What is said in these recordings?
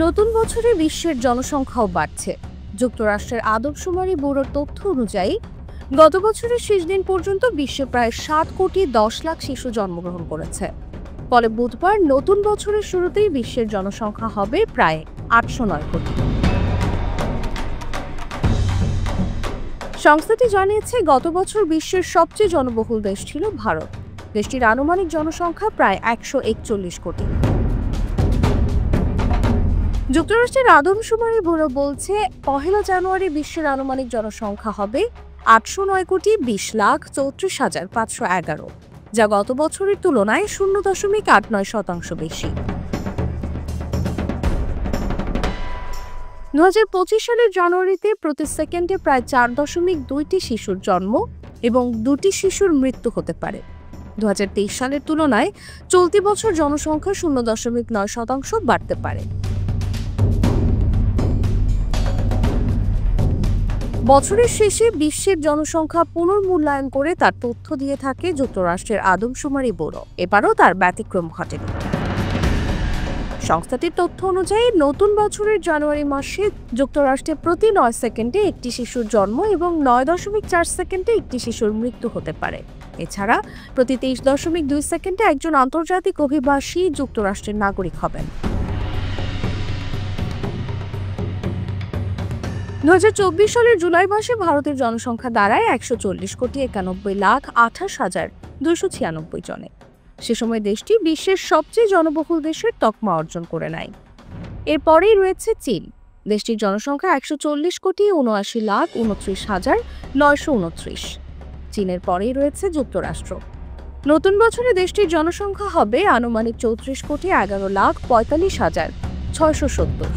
নতুন বছরে বিশ্বের জনসংখ্যাও বাড়ছে। যুক্তরাষ্ট্রের আদমশুমারি ব্যুরোর তথ্য অনুযায়ী গত বছরের শেষ দিন পর্যন্ত বিশ্বে প্রায় 7,10,00,000 শিশু জন্মগ্রহণ করেছে। ফলে বুধবার নতুন বছরের শুরুতেই বিশ্বের জনসংখ্যা হবে প্রায় 809 কোটি। সংস্থাটি জানিয়েছে, গত বছর বিশ্বের সবচেয়ে জনবহুল দেশ ছিল ভারত। দেশটির আনুমানিক জনসংখ্যা প্রায় 141 কোটি। যুক্তরাষ্ট্রের আদমশুমারি ব্যুরো বলছে, 1 জানুয়ারি বিশ্বের আনুমানিক জনসংখ্যা হবে 809,20,34,511, যা গত বছরের তুলনায় 0.89% বেশি। 2025 সালের জানুয়ারিতে প্রতি সেকেন্ডে প্রায় 4.2টি শিশুর জন্ম এবং 2টি শিশুর মৃত্যু হতে পারে। 2023 সালের তুলনায় চলতি বছর জনসংখ্যা 0.9% বাড়তে পারে। বছরের শেষে বিশ্বের জনসংখ্যা পুনর্মূল্যায়ন করে তার তথ্য দিয়ে থাকে যুক্তরাষ্ট্রের আদমশুমারি ব্যুরো। এবারও তার ব্যতিক্রম ঘটেনি। সংস্থাটির তথ্য অনুযায়ী নতুন বছরের জানুয়ারি মাসে যুক্তরাষ্ট্রে প্রতি 9 সেকেন্ডে একটি শিশুর জন্ম এবং 9.4 সেকেন্ডে একটি শিশুর মৃত্যু হতে পারে। এছাড়া প্রতি 23.2 সেকেন্ডে একজন আন্তর্জাতিক অভিবাসী যুক্তরাষ্ট্রের নাগরিক হবেন। 2024 সালের জুলাই মাসে ভারতের জনসংখ্যা দাঁড়ায় 140,91,28,296 জনে। সে সময় দেশটি বিশ্বের সবচেয়ে জনবহুল দেশের তকমা অর্জন করে নেয়। এরপরেই রয়েছে চীন। দেশটির জনসংখ্যা 140,79,29,929। চীনের পরেই রয়েছে যুক্তরাষ্ট্র। নতুন বছরে দেশটির জনসংখ্যা হবে আনুমানিক 34,11,45,670।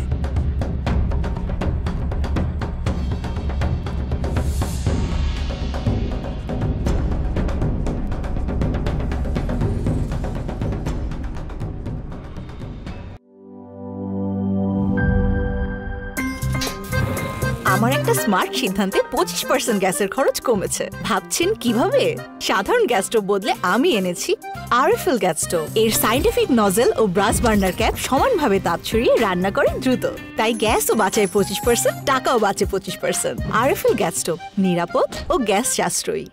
আমার একটা স্মার্ট সিদ্ধান্তে 25% গ্যাসের খরচ কমেছে। ভাবছেন কিভাবে? সাধারণ গ্যাস স্টোভ বদলে আমি এনেছি আরএফএল গ্যাস স্টোভ। এর সাইন্টিফিক নজল ও ব্রাস বার্নার ক্যাপ সমানভাবে তাপ ছড়িয়ে রান্না করে দ্রুত। তাই গ্যাসও বাঁচায় 25%, টাকাও বাঁচে 25%। আরএফএল গ্যাস স্টোভ নিরাপদ ও গ্যাস সাশ্রয়ী।